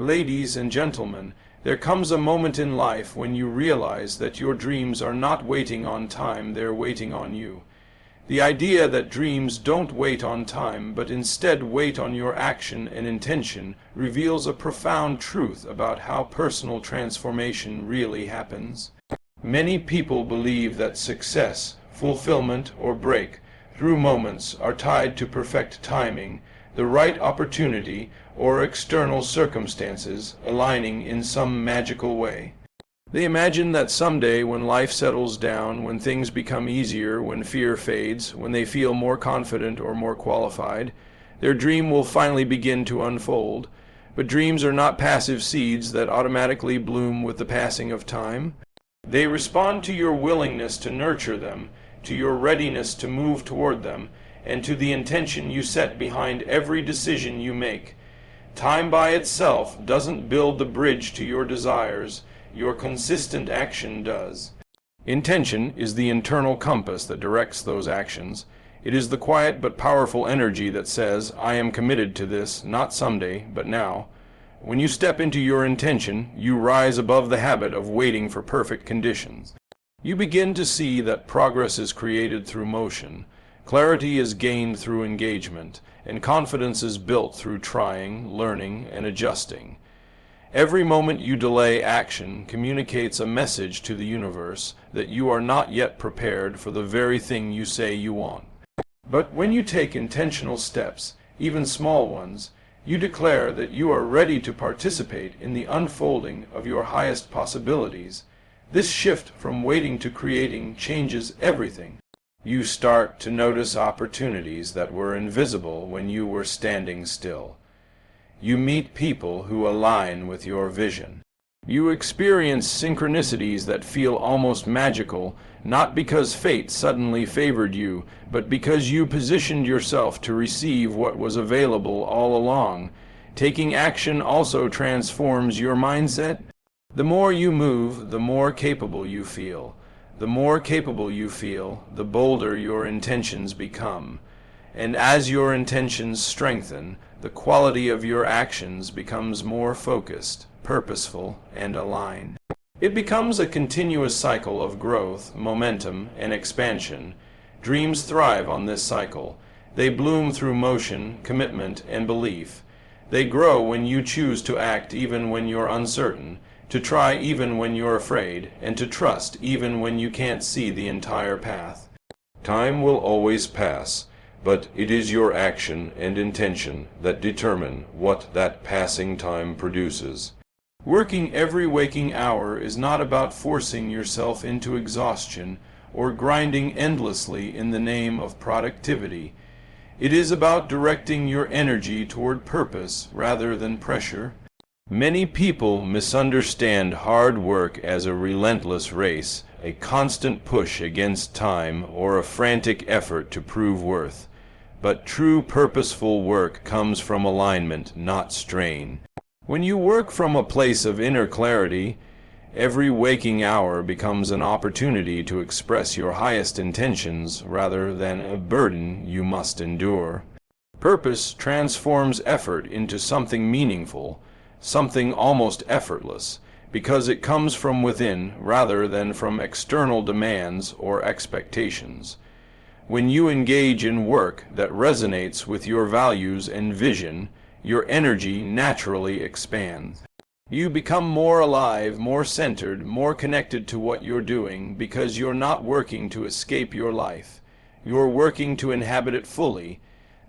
Ladies and gentlemen, there comes a moment in life when you realize that your dreams are not waiting on time, they're waiting on you. The idea that dreams don't wait on time, but instead wait on your action and intention, reveals a profound truth about how personal transformation really happens. Many people believe that success, fulfillment, or breakthrough moments are tied to perfect timing, the right opportunity, or external circumstances aligning in some magical way. They imagine that someday, when life settles down, when things become easier, when fear fades, when they feel more confident or more qualified, their dream will finally begin to unfold. But dreams are not passive seeds that automatically bloom with the passing of time. They respond to your willingness to nurture them, to your readiness to move toward them, and to the intention you set behind every decision you make. Time by itself doesn't build the bridge to your desires. Your consistent action does. Intention is the internal compass that directs those actions. It is the quiet but powerful energy that says, I am committed to this, not someday, but now. When you step into your intention, you rise above the habit of waiting for perfect conditions. You begin to see that progress is created through motion, clarity is gained through engagement, and confidence is built through trying, learning, and adjusting. Every moment you delay action communicates a message to the universe that you are not yet prepared for the very thing you say you want. But when you take intentional steps, even small ones, you declare that you are ready to participate in the unfolding of your highest possibilities. This shift from waiting to creating changes everything. You start to notice opportunities that were invisible when you were standing still. You meet people who align with your vision. You experience synchronicities that feel almost magical, not because fate suddenly favored you, but because you positioned yourself to receive what was available all along. Taking action also transforms your mindset. The more you move, the more capable you feel. The more capable you feel, the bolder your intentions become. And as your intentions strengthen, the quality of your actions becomes more focused, purposeful, and aligned. It becomes a continuous cycle of growth, momentum, and expansion. Dreams thrive on this cycle. They bloom through motion, commitment, and belief. They grow when you choose to act even when you're uncertain, to try even when you're afraid, and to trust even when you can't see the entire path. Time will always pass, but it is your action and intention that determine what that passing time produces. Working every waking hour is not about forcing yourself into exhaustion or grinding endlessly in the name of productivity. It is about directing your energy toward purpose rather than pressure. Many people misunderstand hard work as a relentless race, a constant push against time, or a frantic effort to prove worth. But true purposeful work comes from alignment, not strain. When you work from a place of inner clarity, every waking hour becomes an opportunity to express your highest intentions rather than a burden you must endure. Purpose transforms effort into something meaningful, something almost effortless, because it comes from within rather than from external demands or expectations. When you engage in work that resonates with your values and vision, your energy naturally expands. You become more alive, more centered, more connected to what you're doing because you're not working to escape your life. You're working to inhabit it fully.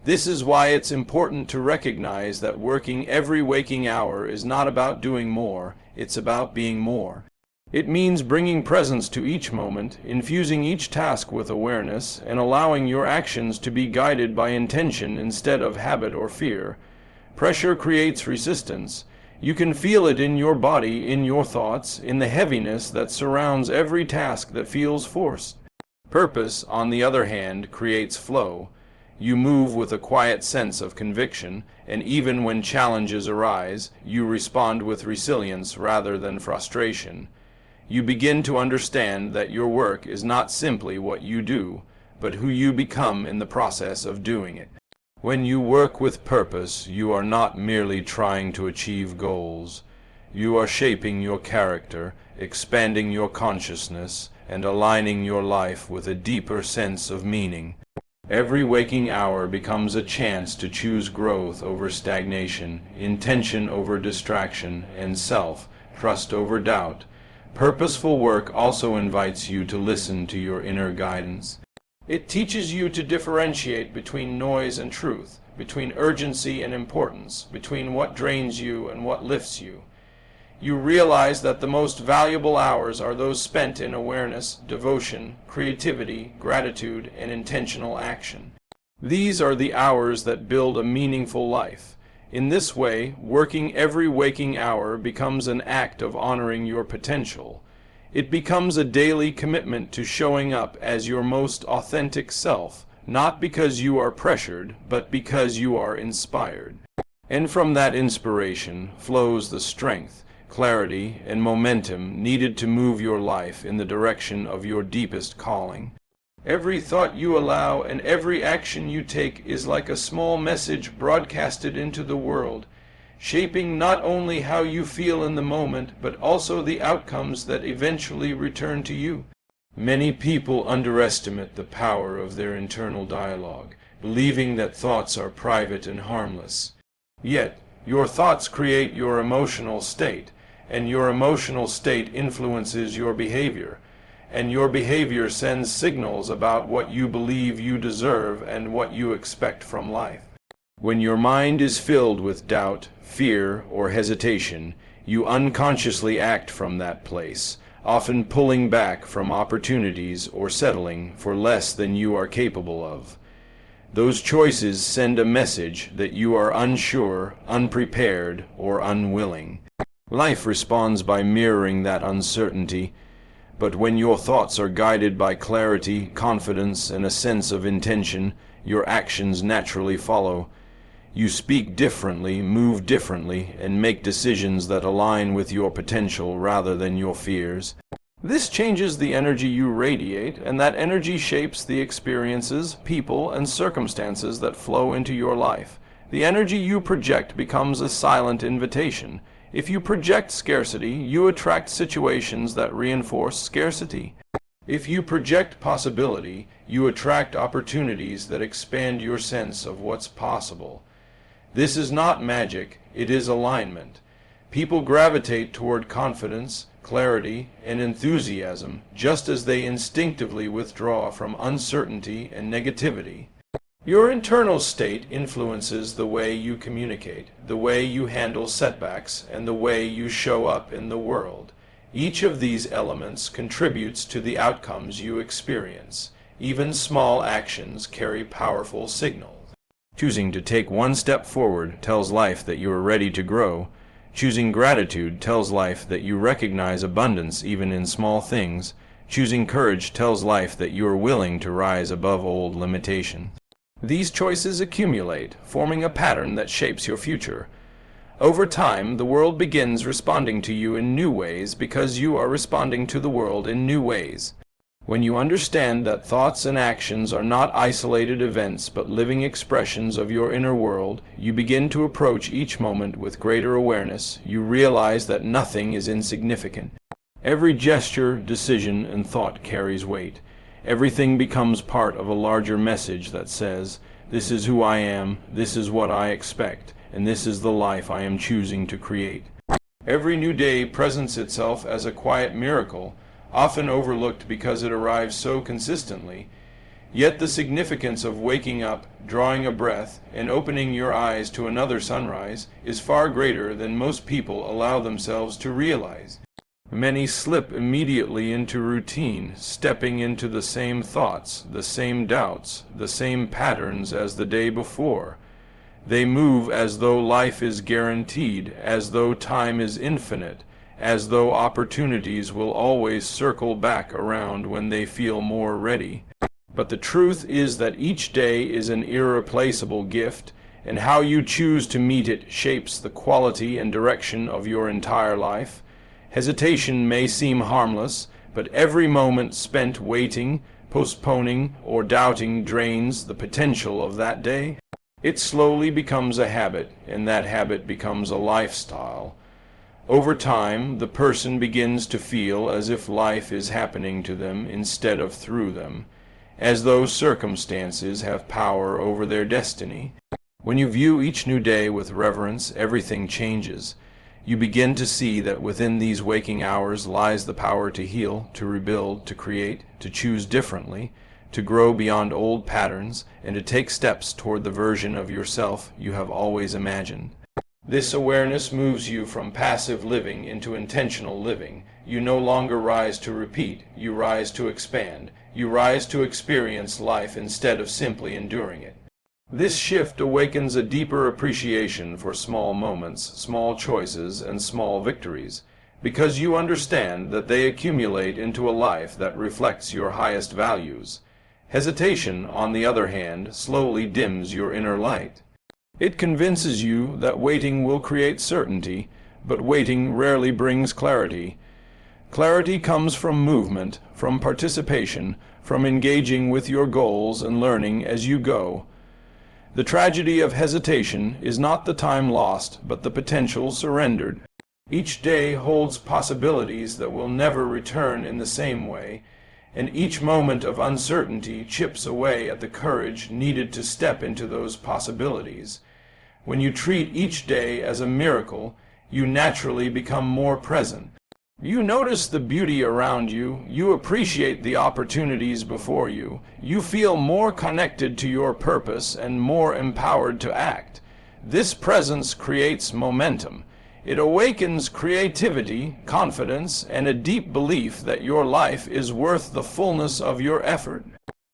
This is why it's important to recognize that working every waking hour is not about doing more, it's about being more. It means bringing presence to each moment, infusing each task with awareness, and allowing your actions to be guided by intention instead of habit or fear. Pressure creates resistance. You can feel it in your body, in your thoughts, in the heaviness that surrounds every task that feels forced. Purpose, on the other hand, creates flow. You move with a quiet sense of conviction, and even when challenges arise, you respond with resilience rather than frustration. You begin to understand that your work is not simply what you do, but who you become in the process of doing it. When you work with purpose, you are not merely trying to achieve goals. You are shaping your character, expanding your consciousness, and aligning your life with a deeper sense of meaning. Every waking hour becomes a chance to choose growth over stagnation, intention over distraction, and self-trust over doubt. Purposeful work also invites you to listen to your inner guidance. It teaches you to differentiate between noise and truth, between urgency and importance, between what drains you and what lifts you. You realize that the most valuable hours are those spent in awareness, devotion, creativity, gratitude, and intentional action. These are the hours that build a meaningful life. In this way, working every waking hour becomes an act of honoring your potential. It becomes a daily commitment to showing up as your most authentic self, not because you are pressured, but because you are inspired. And from that inspiration flows the strength, clarity, and momentum needed to move your life in the direction of your deepest calling. Every thought you allow and every action you take is like a small message broadcasted into the world, shaping not only how you feel in the moment, but also the outcomes that eventually return to you. Many people underestimate the power of their internal dialogue, believing that thoughts are private and harmless. Yet, your thoughts create your emotional state, and your emotional state influences your behavior, and your behavior sends signals about what you believe you deserve and what you expect from life. When your mind is filled with doubt, fear, or hesitation, you unconsciously act from that place, often pulling back from opportunities or settling for less than you are capable of. Those choices send a message that you are unsure, unprepared, or unwilling. Life responds by mirroring that uncertainty, but when your thoughts are guided by clarity, confidence, and a sense of intention, your actions naturally follow. You speak differently, move differently, and make decisions that align with your potential rather than your fears. This changes the energy you radiate, and that energy shapes the experiences, people, and circumstances that flow into your life. The energy you project becomes a silent invitation. If you project scarcity, you attract situations that reinforce scarcity. If you project possibility, you attract opportunities that expand your sense of what's possible. This is not magic, it is alignment. People gravitate toward confidence, clarity, and enthusiasm, just as they instinctively withdraw from uncertainty and negativity. Your internal state influences the way you communicate, the way you handle setbacks, and the way you show up in the world. Each of these elements contributes to the outcomes you experience. Even small actions carry powerful signals. Choosing to take one step forward tells life that you are ready to grow. Choosing gratitude tells life that you recognize abundance even in small things. Choosing courage tells life that you are willing to rise above old limitation. These choices accumulate, forming a pattern that shapes your future. Over time, the world begins responding to you in new ways because you are responding to the world in new ways. When you understand that thoughts and actions are not isolated events but living expressions of your inner world, you begin to approach each moment with greater awareness. You realize that nothing is insignificant. Every gesture, decision, and thought carries weight. Everything becomes part of a larger message that says, "This is who I am, this is what I expect, and this is the life I am choosing to create." Every new day presents itself as a quiet miracle, often overlooked because it arrives so consistently. Yet the significance of waking up, drawing a breath, and opening your eyes to another sunrise is far greater than most people allow themselves to realize. Many slip immediately into routine, stepping into the same thoughts, the same doubts, the same patterns as the day before. They move as though life is guaranteed, as though time is infinite, as though opportunities will always circle back around when they feel more ready. But the truth is that each day is an irreplaceable gift, and how you choose to meet it shapes the quality and direction of your entire life. Hesitation may seem harmless, but every moment spent waiting, postponing, or doubting drains the potential of that day. It slowly becomes a habit, and that habit becomes a lifestyle. Over time, the person begins to feel as if life is happening to them instead of through them, as though circumstances have power over their destiny. When you view each new day with reverence, everything changes. You begin to see that within these waking hours lies the power to heal, to rebuild, to create, to choose differently, to grow beyond old patterns, and to take steps toward the version of yourself you have always imagined. This awareness moves you from passive living into intentional living. You no longer rise to repeat, you rise to expand. You rise to experience life instead of simply enduring it. This shift awakens a deeper appreciation for small moments, small choices, and small victories, because you understand that they accumulate into a life that reflects your highest values. Hesitation, on the other hand, slowly dims your inner light. It convinces you that waiting will create certainty, but waiting rarely brings clarity. Clarity comes from movement, from participation, from engaging with your goals and learning as you go. The tragedy of hesitation is not the time lost, but the potential surrendered. Each day holds possibilities that will never return in the same way, and each moment of uncertainty chips away at the courage needed to step into those possibilities. When you treat each day as a miracle, you naturally become more present. You notice the beauty around you, you appreciate the opportunities before you, you feel more connected to your purpose and more empowered to act. This presence creates momentum. It awakens creativity, confidence, and a deep belief that your life is worth the fullness of your effort.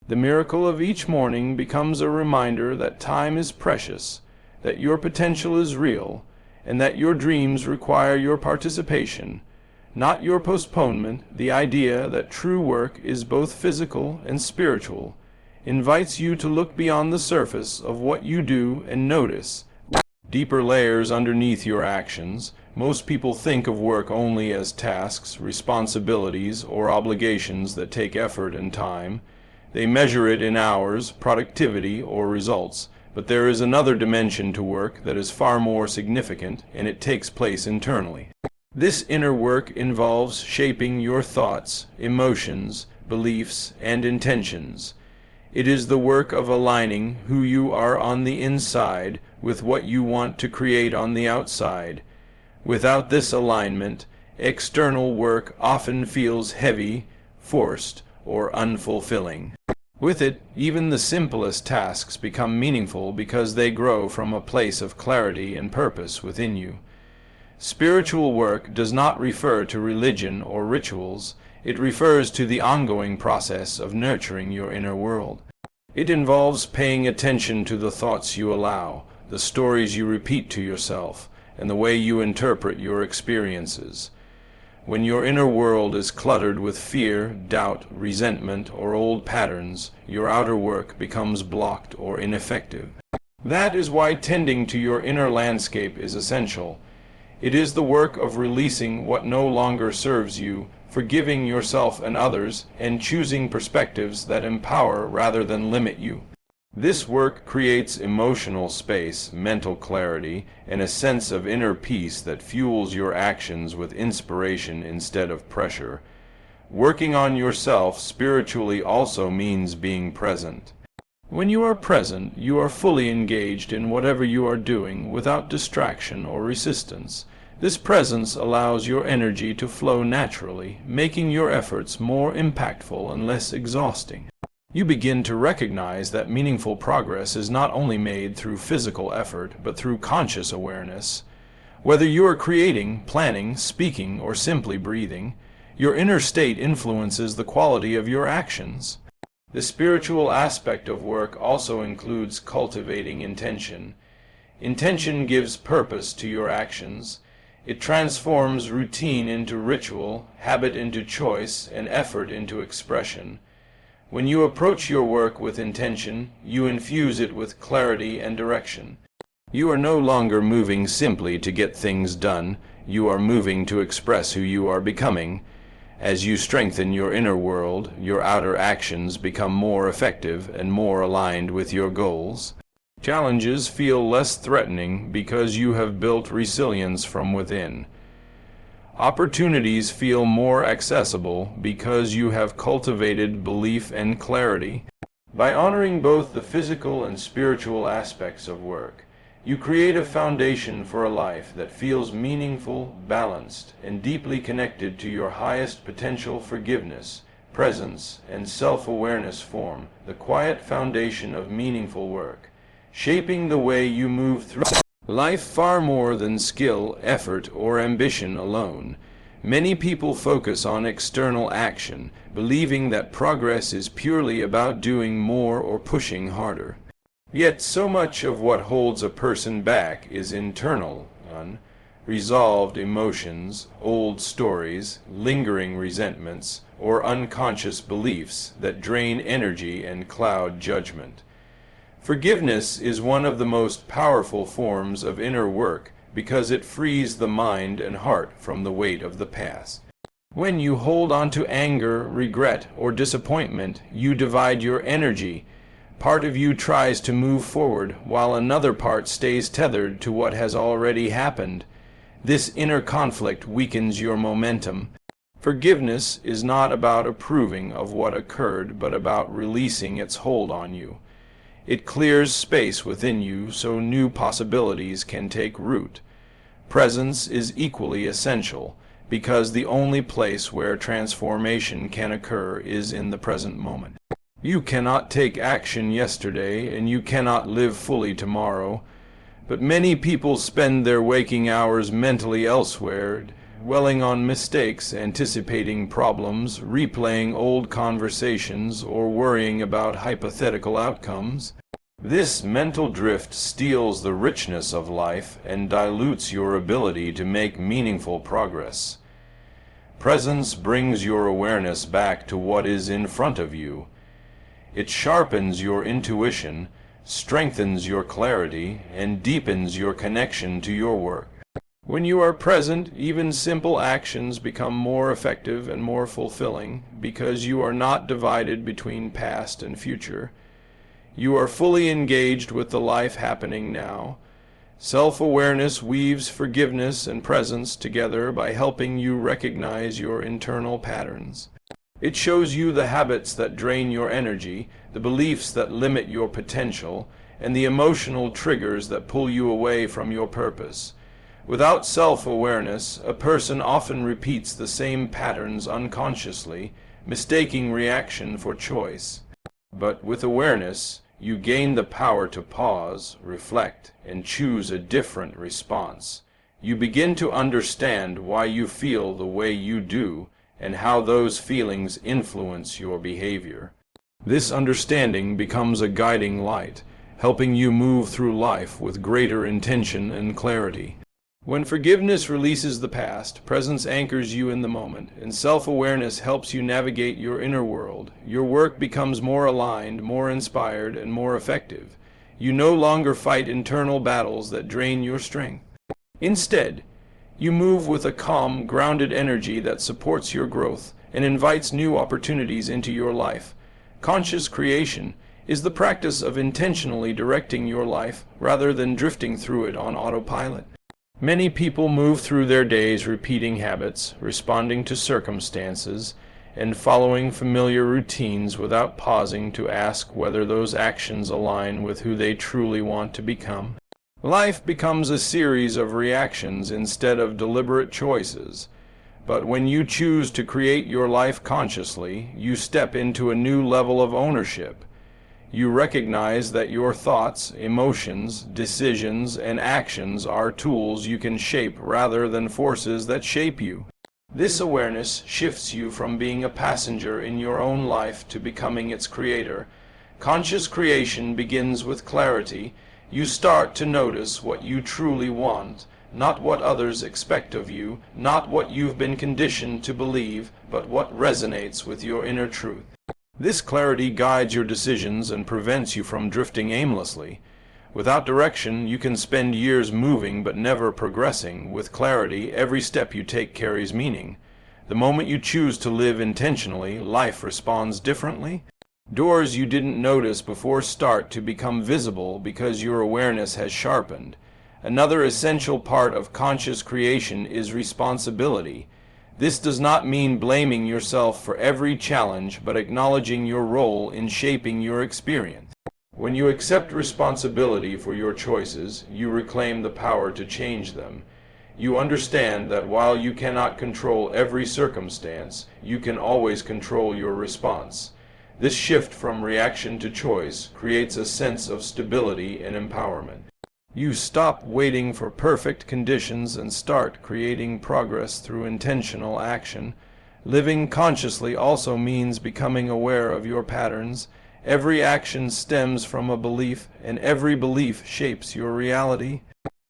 The miracle of each morning becomes a reminder that time is precious, that your potential is real, and that your dreams require your participation, not your postponement. The idea that true work is both physical and spiritual invites you to look beyond the surface of what you do and notice deeper layers underneath your actions. Most people think of work only as tasks, responsibilities, or obligations that take effort and time. They measure it in hours, productivity, or results. But there is another dimension to work that is far more significant, and it takes place internally. This inner work involves shaping your thoughts, emotions, beliefs, and intentions. It is the work of aligning who you are on the inside with what you want to create on the outside. Without this alignment, external work often feels heavy, forced, or unfulfilling. With it, even the simplest tasks become meaningful because they grow from a place of clarity and purpose within you. Spiritual work does not refer to religion or rituals. It refers to the ongoing process of nurturing your inner world. It involves paying attention to the thoughts you allow, the stories you repeat to yourself, and the way you interpret your experiences. When your inner world is cluttered with fear, doubt, resentment, or old patterns, your outer work becomes blocked or ineffective. That is why tending to your inner landscape is essential. It is the work of releasing what no longer serves you, forgiving yourself and others, and choosing perspectives that empower rather than limit you. This work creates emotional space, mental clarity, and a sense of inner peace that fuels your actions with inspiration instead of pressure. Working on yourself spiritually also means being present. When you are present, you are fully engaged in whatever you are doing without distraction or resistance. This presence allows your energy to flow naturally, making your efforts more impactful and less exhausting. You begin to recognize that meaningful progress is not only made through physical effort, but through conscious awareness. Whether you are creating, planning, speaking, or simply breathing, your inner state influences the quality of your actions. The spiritual aspect of work also includes cultivating intention. Intention gives purpose to your actions. It transforms routine into ritual, habit into choice, and effort into expression. When you approach your work with intention, you infuse it with clarity and direction. You are no longer moving simply to get things done. You are moving to express who you are becoming. As you strengthen your inner world, your outer actions become more effective and more aligned with your goals. Challenges feel less threatening because you have built resilience from within. Opportunities feel more accessible because you have cultivated belief and clarity. By honoring both the physical and spiritual aspects of work, you create a foundation for a life that feels meaningful, balanced, and deeply connected to your highest potential. Forgiveness, presence, and self-awareness form the quiet foundation of meaningful work, shaping the way you move through life far more than skill, effort, or ambition alone. Many people focus on external action, believing that progress is purely about doing more or pushing harder. Yet so much of what holds a person back is internal, unresolved emotions, old stories, lingering resentments, or unconscious beliefs that drain energy and cloud judgment. Forgiveness is one of the most powerful forms of inner work because it frees the mind and heart from the weight of the past. When you hold on to anger, regret, or disappointment, you divide your energy. Part of you tries to move forward, while another part stays tethered to what has already happened. This inner conflict weakens your momentum. Forgiveness is not about approving of what occurred, but about releasing its hold on you. It clears space within you so new possibilities can take root. Presence is equally essential, because the only place where transformation can occur is in the present moment. You cannot take action yesterday, and you cannot live fully tomorrow, but many people spend their waking hours mentally elsewhere, dwelling on mistakes, anticipating problems, replaying old conversations, or worrying about hypothetical outcomes. This mental drift steals the richness of life and dilutes your ability to make meaningful progress. Presence brings your awareness back to what is in front of you. It sharpens your intuition, strengthens your clarity, and deepens your connection to your work. When you are present, even simple actions become more effective and more fulfilling because you are not divided between past and future. You are fully engaged with the life happening now. Self-awareness weaves forgiveness and presence together by helping you recognize your internal patterns. It shows you the habits that drain your energy, the beliefs that limit your potential, and the emotional triggers that pull you away from your purpose. Without self-awareness, a person often repeats the same patterns unconsciously, mistaking reaction for choice. But with awareness, you gain the power to pause, reflect, and choose a different response. You begin to understand why you feel the way you do and how those feelings influence your behavior. This understanding becomes a guiding light, helping you move through life with greater intention and clarity. When forgiveness releases the past, presence anchors you in the moment, and self-awareness helps you navigate your inner world. Your work becomes more aligned, more inspired, and more effective. You no longer fight internal battles that drain your strength. Instead, you move with a calm, grounded energy that supports your growth and invites new opportunities into your life. Conscious creation is the practice of intentionally directing your life rather than drifting through it on autopilot. Many people move through their days repeating habits, responding to circumstances, and following familiar routines without pausing to ask whether those actions align with who they truly want to become. Life becomes a series of reactions instead of deliberate choices. But when you choose to create your life consciously, you step into a new level of ownership. You recognize that your thoughts, emotions, decisions, and actions are tools you can shape rather than forces that shape you. This awareness shifts you from being a passenger in your own life to becoming its creator. Conscious creation begins with clarity. You start to notice what you truly want, not what others expect of you, not what you've been conditioned to believe, but what resonates with your inner truth. This clarity guides your decisions and prevents you from drifting aimlessly. Without direction, you can spend years moving but never progressing. With clarity, every step you take carries meaning. The moment you choose to live intentionally, life responds differently. Doors you didn't notice before start to become visible because your awareness has sharpened. Another essential part of conscious creation is responsibility. This does not mean blaming yourself for every challenge, but acknowledging your role in shaping your experience. When you accept responsibility for your choices, you reclaim the power to change them. You understand that while you cannot control every circumstance, you can always control your response. This shift from reaction to choice creates a sense of stability and empowerment. You stop waiting for perfect conditions and start creating progress through intentional action. Living consciously also means becoming aware of your patterns. Every action stems from a belief, and every belief shapes your reality.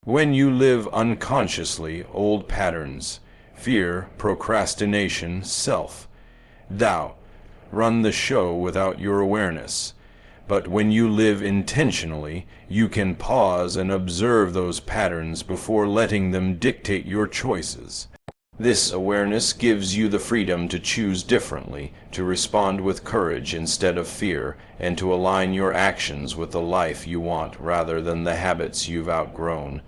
When you live unconsciously, old patterns, fear, procrastination, self-doubt, run the show without your awareness. But when you live intentionally, you can pause and observe those patterns before letting them dictate your choices. This awareness gives you the freedom to choose differently, to respond with courage instead of fear, and to align your actions with the life you want rather than the habits you've outgrown.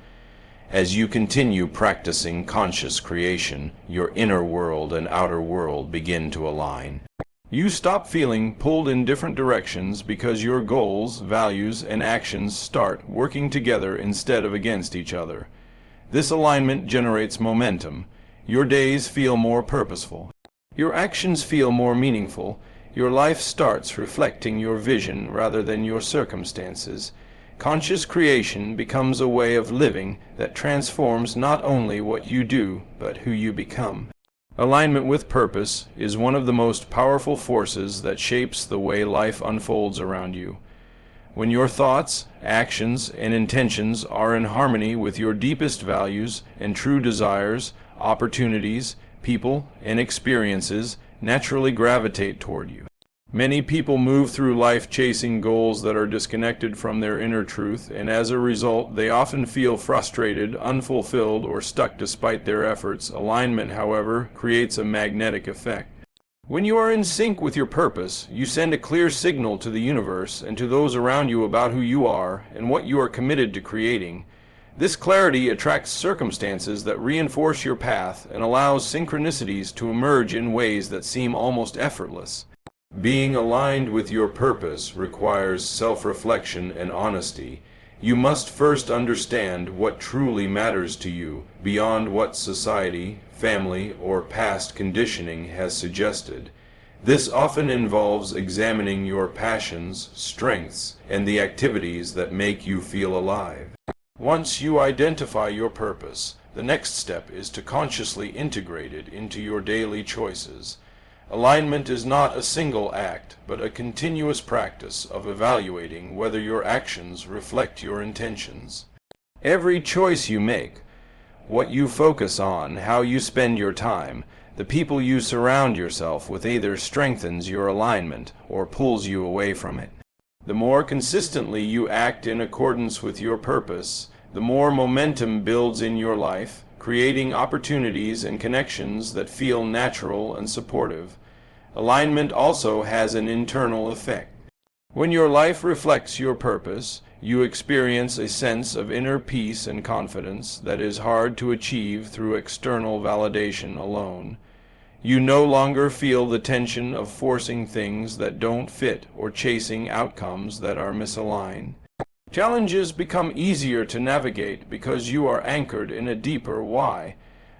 As you continue practicing conscious creation, your inner world and outer world begin to align. You stop feeling pulled in different directions because your goals, values, and actions start working together instead of against each other. This alignment generates momentum. Your days feel more purposeful. Your actions feel more meaningful. Your life starts reflecting your vision rather than your circumstances. Conscious creation becomes a way of living that transforms not only what you do, but who you become. Alignment with purpose is one of the most powerful forces that shapes the way life unfolds around you. When your thoughts, actions, and intentions are in harmony with your deepest values and true desires, opportunities, people, and experiences naturally gravitate toward you. Many people move through life chasing goals that are disconnected from their inner truth, and as a result, they often feel frustrated, unfulfilled, or stuck despite their efforts. Alignment, however, creates a magnetic effect. When you are in sync with your purpose, you send a clear signal to the universe and to those around you about who you are and what you are committed to creating. This clarity attracts circumstances that reinforce your path and allows synchronicities to emerge in ways that seem almost effortless. Being aligned with your purpose requires self-reflection and honesty. You must first understand what truly matters to you, beyond what society, family, or past conditioning has suggested. This often involves examining your passions, strengths, and the activities that make you feel alive. Once you identify your purpose, the next step is to consciously integrate it into your daily choices. Alignment is not a single act, but a continuous practice of evaluating whether your actions reflect your intentions. Every choice you make, what you focus on, how you spend your time, the people you surround yourself with either strengthens your alignment or pulls you away from it. The more consistently you act in accordance with your purpose, the more momentum builds in your life, creating opportunities and connections that feel natural and supportive. Alignment also has an internal effect. When your life reflects your purpose, you experience a sense of inner peace and confidence that is hard to achieve through external validation alone. You no longer feel the tension of forcing things that don't fit or chasing outcomes that are misaligned. Challenges become easier to navigate because you are anchored in a deeper why,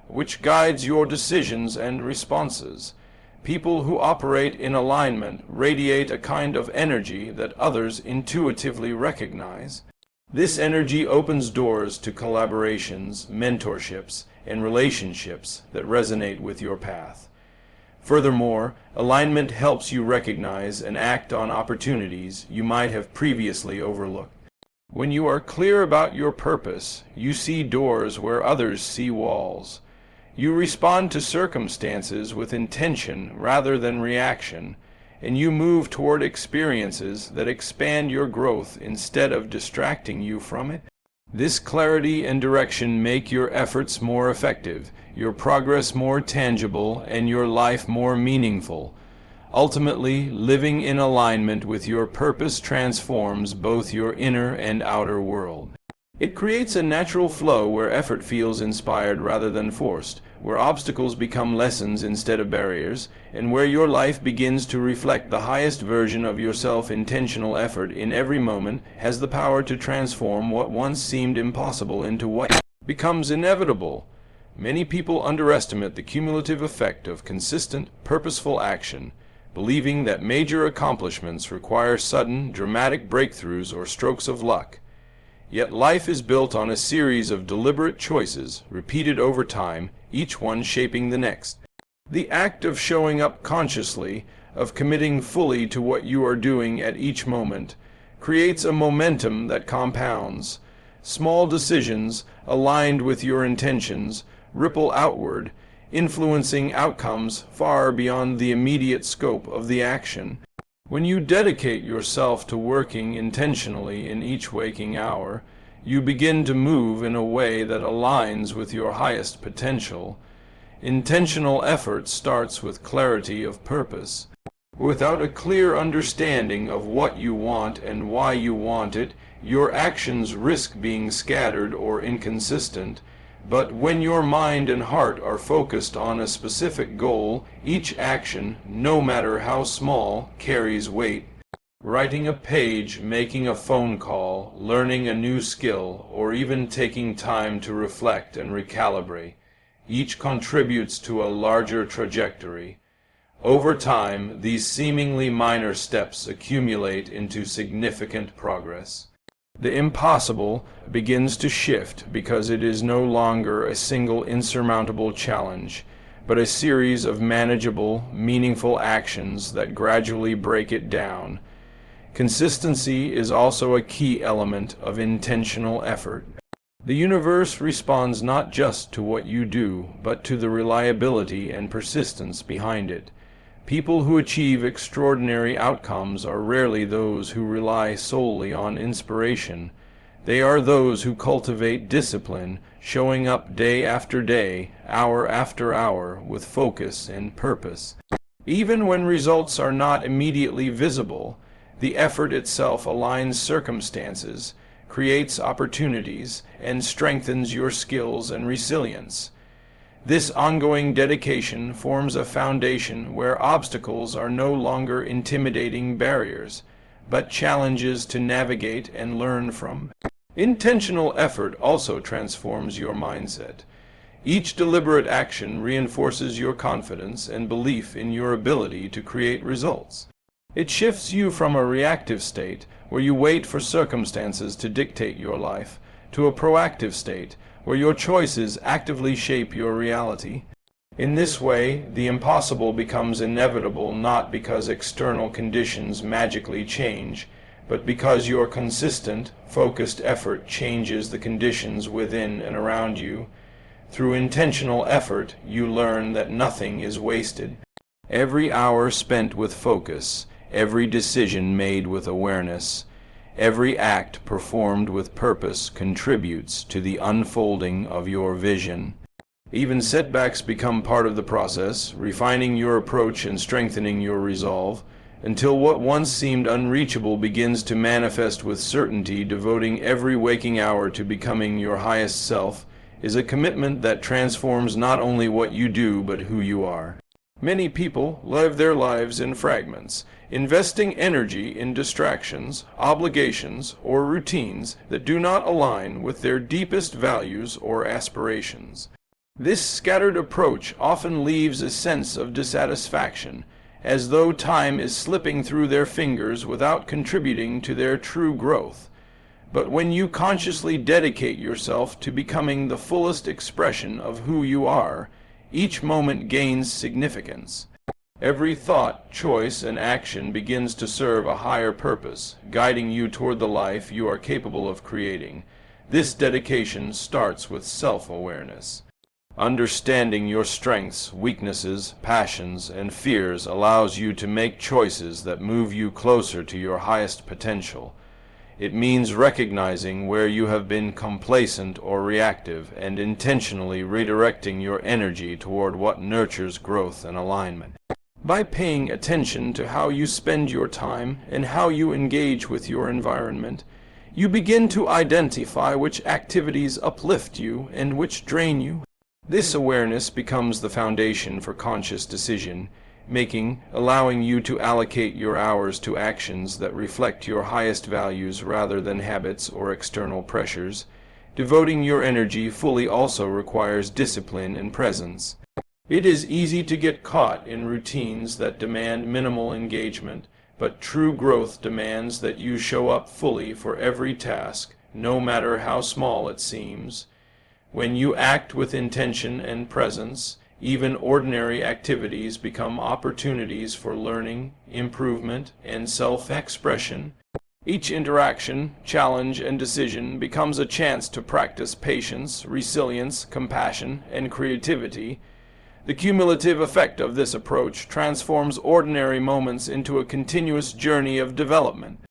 which guides your decisions and responses. People who operate in alignment radiate a kind of energy that others intuitively recognize. This energy opens doors to collaborations, mentorships, and relationships that resonate with your path. Furthermore, alignment helps you recognize and act on opportunities you might have previously overlooked. When you are clear about your purpose, you see doors where others see walls. You respond to circumstances with intention rather than reaction, and you move toward experiences that expand your growth instead of distracting you from it. This clarity and direction make your efforts more effective, your progress more tangible, and your life more meaningful. Ultimately, living in alignment with your purpose transforms both your inner and outer world. It creates a natural flow where effort feels inspired rather than forced, where obstacles become lessons instead of barriers, and where your life begins to reflect the highest version of yourself. Intentional effort in every moment has the power to transform what once seemed impossible into what becomes inevitable. Many people underestimate the cumulative effect of consistent, purposeful action, believing that major accomplishments require sudden, dramatic breakthroughs or strokes of luck. Yet life is built on a series of deliberate choices, repeated over time, each one shaping the next. The act of showing up consciously, of committing fully to what you are doing at each moment, creates a momentum that compounds. Small decisions, aligned with your intentions, ripple outward, influencing outcomes far beyond the immediate scope of the action. When you dedicate yourself to working intentionally in each waking hour, you begin to move in a way that aligns with your highest potential. Intentional effort starts with clarity of purpose. Without a clear understanding of what you want and why you want it, your actions risk being scattered or inconsistent. But when your mind and heart are focused on a specific goal, each action, no matter how small, carries weight. Writing a page, making a phone call, learning a new skill, or even taking time to reflect and recalibrate, each contributes to a larger trajectory. Over time, these seemingly minor steps accumulate into significant progress. The impossible begins to shift because it is no longer a single insurmountable challenge, but a series of manageable, meaningful actions that gradually break it down. Consistency is also a key element of intentional effort. The universe responds not just to what you do, but to the reliability and persistence behind it. People who achieve extraordinary outcomes are rarely those who rely solely on inspiration. They are those who cultivate discipline, showing up day after day, hour after hour, with focus and purpose. Even when results are not immediately visible, the effort itself aligns circumstances, creates opportunities, and strengthens your skills and resilience. This ongoing dedication forms a foundation where obstacles are no longer intimidating barriers, but challenges to navigate and learn from. Intentional effort also transforms your mindset. Each deliberate action reinforces your confidence and belief in your ability to create results. It shifts you from a reactive state, where you wait for circumstances to dictate your life, to a proactive state, where your choices actively shape your reality. In this way, the impossible becomes inevitable not because external conditions magically change, but because your consistent, focused effort changes the conditions within and around you. Through intentional effort, you learn that nothing is wasted. Every hour spent with focus, every decision made with awareness, every act performed with purpose contributes to the unfolding of your vision. Even setbacks become part of the process, refining your approach and strengthening your resolve, until what once seemed unreachable begins to manifest with certainty. Devoting every waking hour to becoming your highest self is a commitment that transforms not only what you do, but who you are. Many people live their lives in fragments, investing energy in distractions, obligations, or routines that do not align with their deepest values or aspirations. This scattered approach often leaves a sense of dissatisfaction, as though time is slipping through their fingers without contributing to their true growth. But when you consciously dedicate yourself to becoming the fullest expression of who you are, each moment gains significance. Every thought, choice, and action begins to serve a higher purpose, guiding you toward the life you are capable of creating. This dedication starts with self-awareness. Understanding your strengths, weaknesses, passions, and fears allows you to make choices that move you closer to your highest potential. It means recognizing where you have been complacent or reactive and intentionally redirecting your energy toward what nurtures growth and alignment. By paying attention to how you spend your time and how you engage with your environment, you begin to identify which activities uplift you and which drain you. This awareness becomes the foundation for conscious decision making, allowing you to allocate your hours to actions that reflect your highest values rather than habits or external pressures. Devoting your energy fully also requires discipline and presence. It is easy to get caught in routines that demand minimal engagement, but true growth demands that you show up fully for every task, no matter how small it seems. When you act with intention and presence, even ordinary activities become opportunities for learning, improvement, and self-expression. Each interaction, challenge, and decision becomes a chance to practice patience, resilience, compassion, and creativity. The cumulative effect of this approach transforms ordinary moments into a continuous journey of development.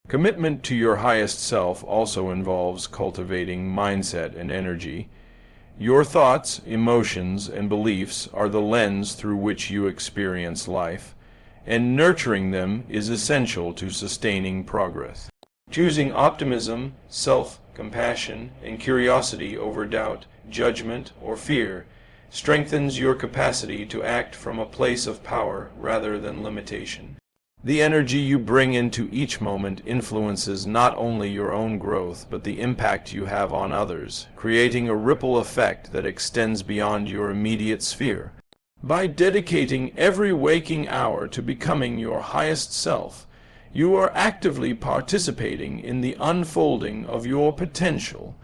Commitment to your highest self also involves cultivating mindset and energy. Your thoughts, emotions, and beliefs are the lens through which you experience life, and nurturing them is essential to sustaining progress. Choosing optimism, self-compassion, and curiosity over doubt, judgment, or fear strengthens your capacity to act from a place of power rather than limitation. The energy you bring into each moment influences not only your own growth, but the impact you have on others, creating a ripple effect that extends beyond your immediate sphere. By dedicating every waking hour to becoming your highest self, you are actively participating in the unfolding of your potential.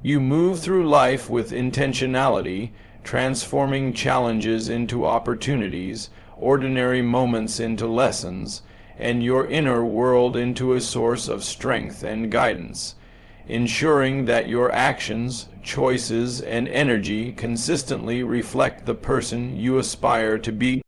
You move through life with intentionality, transforming challenges into opportunities, ordinary moments into lessons, and your inner world into a source of strength and guidance, ensuring that your actions, choices, and energy consistently reflect the person you aspire to be.